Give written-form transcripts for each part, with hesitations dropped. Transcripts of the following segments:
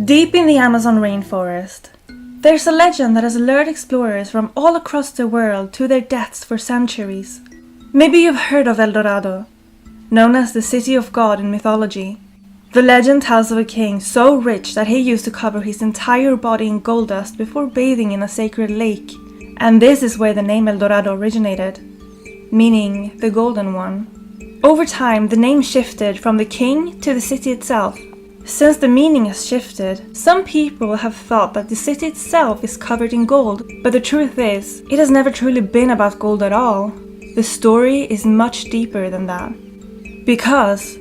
Deep in the Amazon rainforest, there's a legend that has lured explorers from all across the world to their deaths for centuries. Maybe you've heard of El Dorado, known as the City of God in mythology. The legend tells of a king so rich that he used to cover his entire body in gold dust before bathing in a sacred lake. And this is where the name El Dorado originated, meaning the Golden One. Over time, the name shifted from the king to the city itself. Since the meaning has shifted, some people have thought that the city itself is covered in gold, but the truth is, it has never truly been about gold at all. The story is much deeper than that. Because,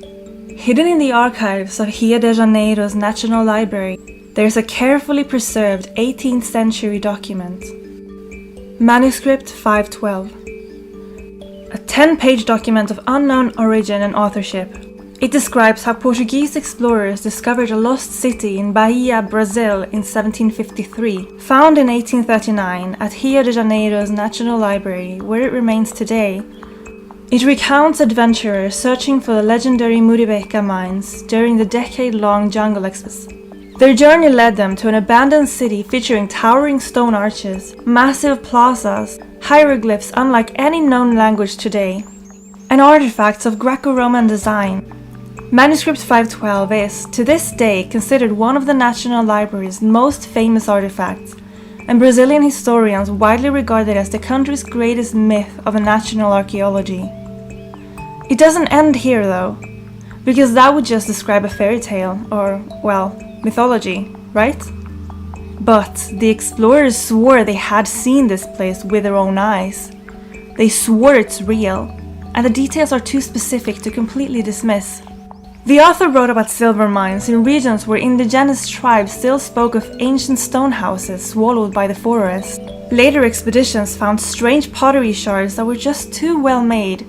hidden in the archives of Rio de Janeiro's National Library, there's a carefully preserved 18th century document. Manuscript 512. A 10-page document of unknown origin and authorship. It describes how Portuguese explorers discovered a lost city in Bahia, Brazil in 1753, found in 1839 at Rio de Janeiro's National Library, where it remains today. It recounts adventurers searching for the legendary Muribeca mines during the decade-long jungle expedition. Their journey led them to an abandoned city featuring towering stone arches, massive plazas, hieroglyphs unlike any known language today, and artifacts of Greco-Roman design. Manuscript 512 is, to this day, considered one of the National Library's most famous artifacts, and Brazilian historians widely regard it as the country's greatest myth of national archaeology. It doesn't end here though, because that would just describe a fairy tale, or, well, mythology, right? But the explorers swore they had seen this place with their own eyes. They swore it's real, and the details are too specific to completely dismiss. The author wrote about silver mines in regions where indigenous tribes still spoke of ancient stone houses swallowed by the forest. Later expeditions found strange pottery shards that were just too well made,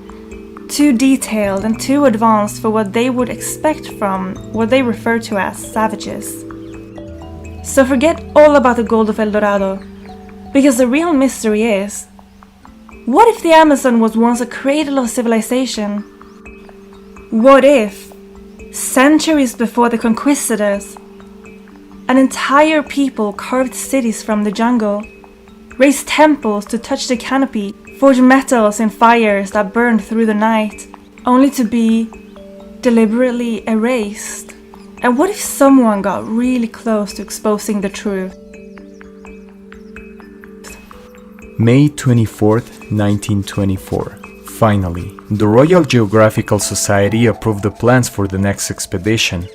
too detailed and too advanced for what they would expect from what they refer to as savages. So forget all about the gold of El Dorado, because the real mystery is, what if the Amazon was once a cradle of civilization? What if, centuries before the conquistadors, an entire people carved cities from the jungle, raised temples to touch the canopy, forged metals in fires that burned through the night, only to be deliberately erased? And what if someone got really close to exposing the truth? May 24th, 1924. Finally, the Royal Geographical Society approved the plans for the next expedition.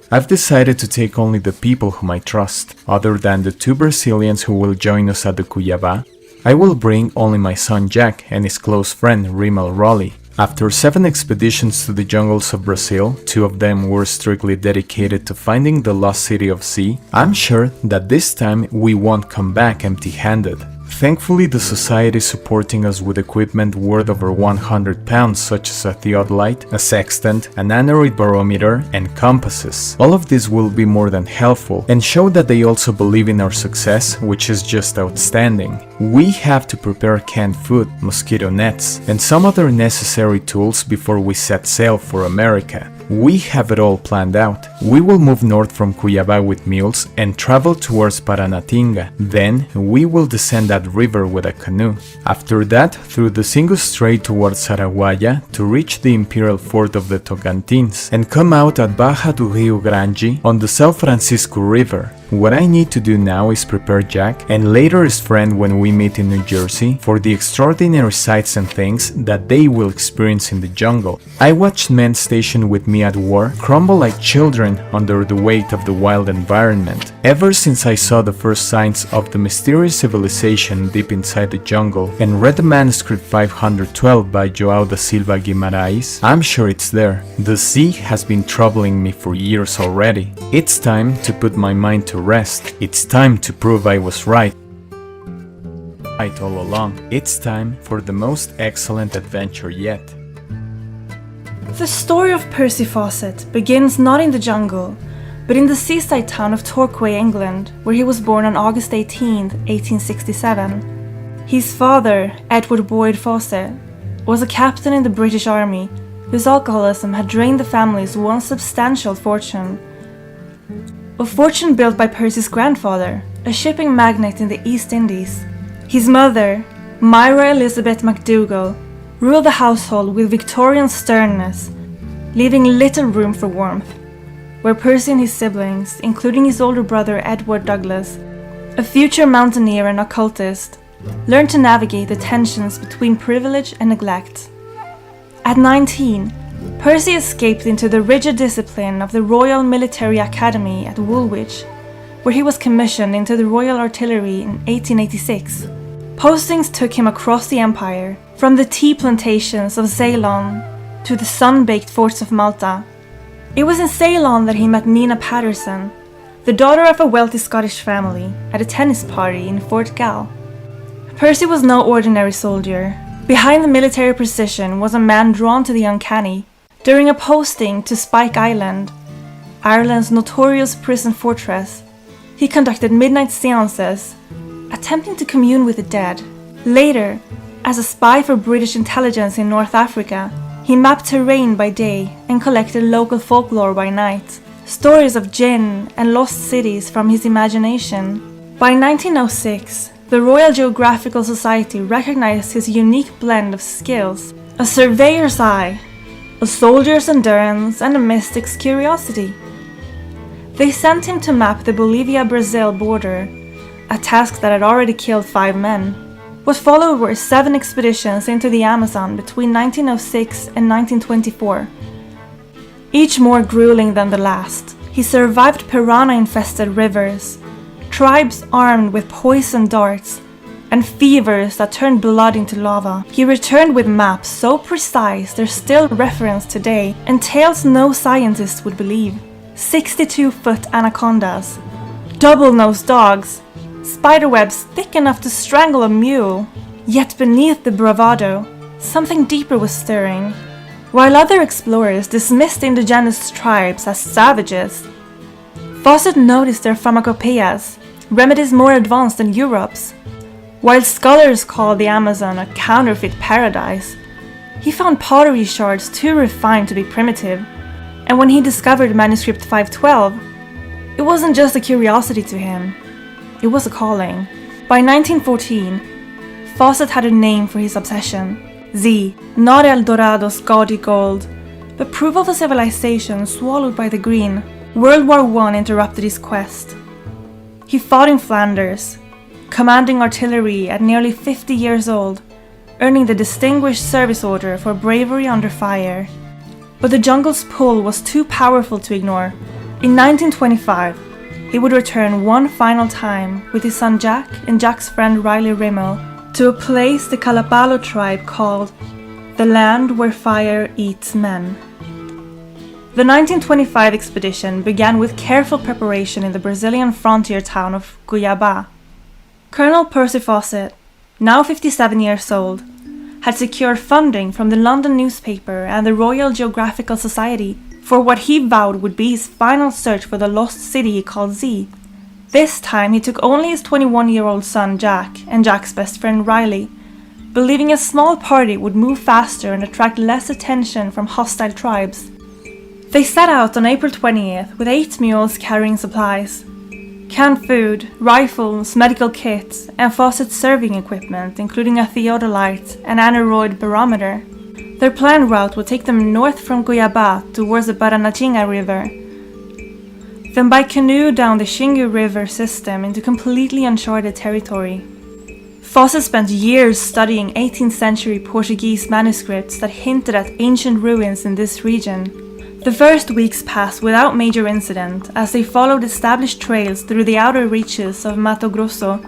I've decided to take only the people whom I trust. Other than the 2 Brazilians who will join us at the Cuiabá, I will bring only my son Jack and his close friend Rimmel Rolly. After 7 expeditions to the jungles of Brazil, 2 of them were strictly dedicated to finding the lost city of C, I'm sure that this time we won't come back empty-handed. Thankfully, the society is supporting us with equipment worth over 100 pounds such as a theodolite, a sextant, an aneroid barometer, and compasses. All of this will be more than helpful and show that they also believe in our success, which is just outstanding. We have to prepare canned food, mosquito nets, and some other necessary tools before we set sail for America. We have it all planned out. We will move north from Cuiabá with mules and travel towards Paranatinga. Then we will descend that river with a canoe. After that, through the Singu Strait towards Araguaia to reach the imperial fort of the Tocantins and come out at Baja do Rio Grande on the São Francisco River. What I need to do now is prepare Jack and later his friend when we meet in New Jersey for the extraordinary sights and things that they will experience in the jungle. I watched men stationed with me at war crumble like children under the weight of the wild environment. Ever since I saw the first signs of the mysterious civilization deep inside the jungle and read the manuscript 512 by João da Silva Guimarães, I'm sure it's there. The sea has been troubling me for years already. It's time to put my mind to rest. It's time to prove I was right all along. It's time for the most excellent adventure yet. The story of Percy Fawcett begins not in the jungle, but in the seaside town of Torquay, England, where he was born on August 18, 1867. His father, Edward Boyd Fawcett, was a captain in the British Army, whose alcoholism had drained the family's once substantial fortune. a fortune built by Percy's grandfather, a shipping magnate in the East Indies. His mother, Myra Elizabeth MacDougall, ruled the household with Victorian sternness, leaving little room for warmth, where Percy and his siblings, including his older brother Edward Douglas, a future mountaineer and occultist, learned to navigate the tensions between privilege and neglect. At 19, Percy escaped into the rigid discipline of the Royal Military Academy at Woolwich, where he was commissioned into the Royal Artillery in 1886. Postings took him across the empire, from the tea plantations of Ceylon to the sun-baked forts of Malta. It was in Ceylon that he met Nina Patterson, the daughter of a wealthy Scottish family, at a tennis party in Fort Gall. Percy was no ordinary soldier. Behind the military precision was a man drawn to the uncanny. During a posting to Spike Island, Ireland's notorious prison fortress, he conducted midnight seances, attempting to commune with the dead. Later, as a spy for British intelligence in North Africa, he mapped terrain by day and collected local folklore by night, stories of jinn and lost cities from his imagination. By 1906, the Royal Geographical Society recognized his unique blend of skills: a surveyor's eye, a soldier's endurance, and a mystic's curiosity. They sent him to map the Bolivia-Brazil border, a task that had already killed 5 men. What followed were 7 expeditions into the Amazon between 1906 and 1924. Each more grueling than the last. He survived piranha-infested rivers, tribes armed with poison darts, and fevers that turned blood into lava. He returned with maps so precise they're still referenced today, and tales no scientist would believe. 62-foot anacondas, double-nosed dogs, spiderwebs thick enough to strangle a mule. Yet beneath the bravado, something deeper was stirring. While other explorers dismissed indigenous tribes as savages, Fawcett noticed their pharmacopoeias, remedies more advanced than Europe's. While scholars called the Amazon a counterfeit paradise, he found pottery shards too refined to be primitive. And when he discovered manuscript 512, it wasn't just a curiosity to him, it was a calling. By 1914, Fawcett had a name for his obsession. Z, not El Dorado's gaudy gold, but proof of a civilization swallowed by the green. World War I interrupted his quest. He fought in Flanders, commanding artillery at nearly 50 years old, earning the Distinguished Service Order for bravery under fire. But the jungle's pull was too powerful to ignore. In 1925, he would return one final time with his son Jack and Jack's friend Riley Rimmel to a place the Kalapalo tribe called the land where fire eats men. The 1925 expedition began with careful preparation in the Brazilian frontier town of Cuiabá. Colonel Percy Fawcett, now 57 years old, had secured funding from the London newspaper and the Royal Geographical Society for what he vowed would be his final search for the lost city he called Z. This time he took only his 21-year-old son Jack and Jack's best friend Riley, believing a small party would move faster and attract less attention from hostile tribes. They set out on April 20th with 8 mules carrying supplies: canned food, rifles, medical kits, and Fawcett's serving equipment, including a theodolite and aneroid barometer. Their planned route would take them north from Cuiabá towards the Paranachinga River, then by canoe down the Xingu River system into completely uncharted territory. Fawcett spent years studying 18th century Portuguese manuscripts that hinted at ancient ruins in this region. The first weeks passed without major incident as they followed established trails through the outer reaches of Mato Grosso.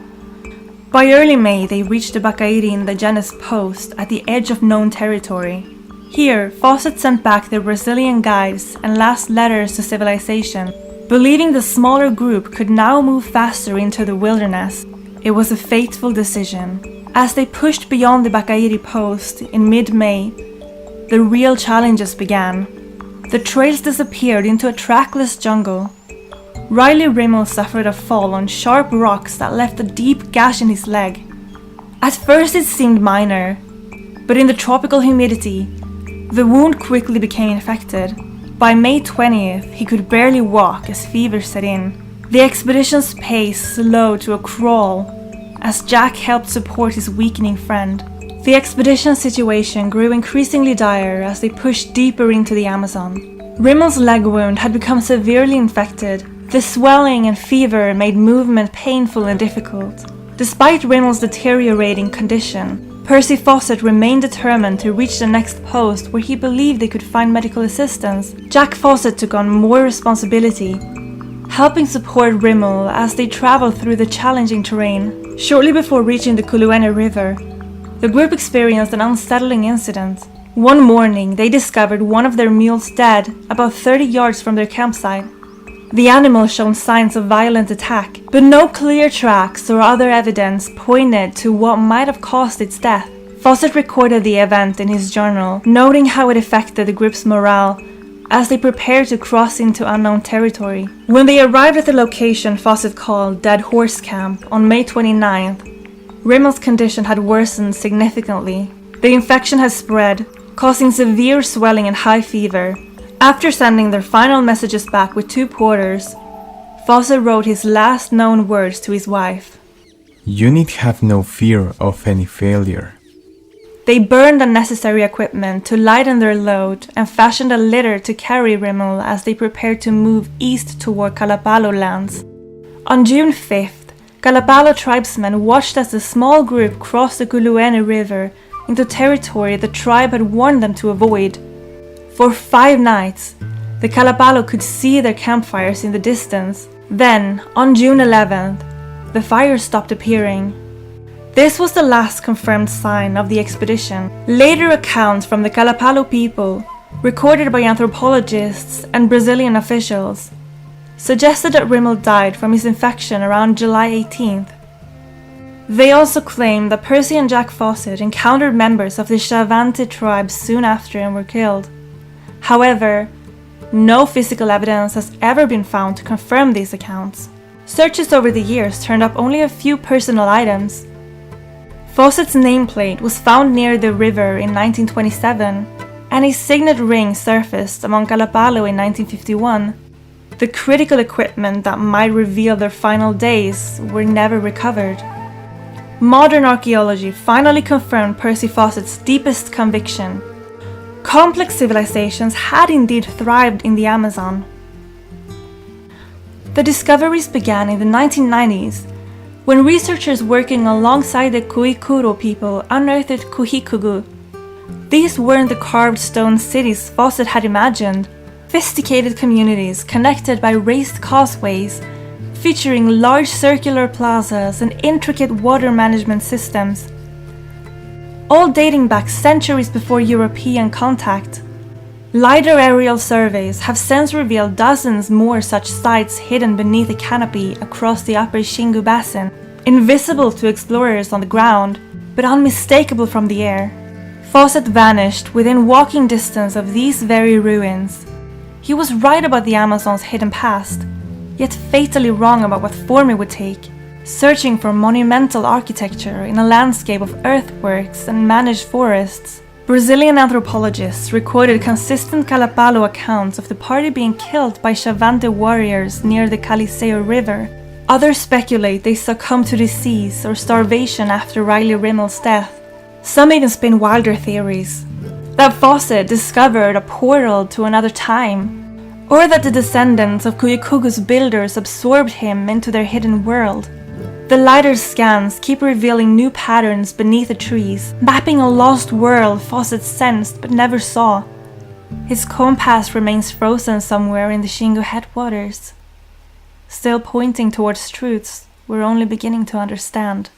By early May, they reached the Bacairi indigenous post at the edge of known territory. Here, Fawcett sent back their Brazilian guides and last letters to civilization, believing the smaller group could now move faster into the wilderness. It was a fateful decision. As they pushed beyond the Bacairi post in mid-May, the real challenges began. The trails disappeared into a trackless jungle. Riley Rimmel suffered a fall on sharp rocks that left a deep gash in his leg. At first it seemed minor, but in the tropical humidity, the wound quickly became infected. By May 20th, he could barely walk as fever set in. The expedition's pace slowed to a crawl as Jack helped support his weakening friend. The expedition's situation grew increasingly dire as they pushed deeper into the Amazon. Rimmel's leg wound had become severely infected. The swelling and fever made movement painful and difficult. Despite Rimmel's deteriorating condition, Percy Fawcett remained determined to reach the next post where he believed they could find medical assistance. Jack Fawcett took on more responsibility, helping support Rimmel as they traveled through the challenging terrain. Shortly before reaching the Kuluene River, the group experienced an unsettling incident. One morning, they discovered one of their mules dead about 30 yards from their campsite. The animal showed signs of violent attack, but no clear tracks or other evidence pointed to what might have caused its death. Fawcett recorded the event in his journal, noting how it affected the group's morale as they prepared to cross into unknown territory. When they arrived at the location Fawcett called Dead Horse Camp on May 29th, Rimmel's condition had worsened significantly. The infection had spread, causing severe swelling and high fever. After sending their final messages back with 2 porters, Fawcett wrote his last known words to his wife. "You need have no fear of any failure." They burned unnecessary equipment to lighten their load and fashioned a litter to carry Rimmel as they prepared to move east toward Kalapalo lands. On June 5th, Kalapalo tribesmen watched as a small group crossed the Kuluene River into territory the tribe had warned them to avoid. For 5 nights, the Kalapalo could see their campfires in the distance. Then, on June 11th, the fires stopped appearing. This was the last confirmed sign of the expedition. Later accounts from the Kalapalo people, recorded by anthropologists and Brazilian officials, suggested that Rimmel died from his infection around July 18th. They also claimed that Percy and Jack Fawcett encountered members of the Shavante tribe soon after and were killed. However, no physical evidence has ever been found to confirm these accounts. Searches over the years turned up only a few personal items. Fawcett's nameplate was found near the river in 1927, and a signet ring surfaced among Kalapalo in 1951. The critical equipment that might reveal their final days were never recovered. Modern archaeology finally confirmed Percy Fawcett's deepest conviction. Complex civilizations had indeed thrived in the Amazon. The discoveries began in the 1990s, when researchers working alongside the Kuikuro people unearthed Kuhikugu. These weren't the carved stone cities Fawcett had imagined, sophisticated communities connected by raised causeways, featuring large circular plazas and intricate water management systems, all dating back centuries before European contact. LiDAR aerial surveys have since revealed dozens more such sites hidden beneath a canopy across the upper Xingu Basin, invisible to explorers on the ground, but unmistakable from the air. Fawcett vanished within walking distance of these very ruins. He was right about the Amazon's hidden past, yet fatally wrong about what form it would take, searching for monumental architecture in a landscape of earthworks and managed forests. Brazilian anthropologists recorded consistent Kalapalo accounts of the party being killed by Shavante warriors near the Caliseo River. Others speculate they succumbed to disease or starvation after Riley Rimmel's death. Some even spin wilder theories, that Fawcett discovered a portal to another time, or that the descendants of Kuyikugu's builders absorbed him into their hidden world. The LiDAR scans keep revealing new patterns beneath the trees, mapping a lost world Fawcett sensed but never saw. His compass remains frozen somewhere in the Xingu headwaters, still pointing towards truths we're only beginning to understand.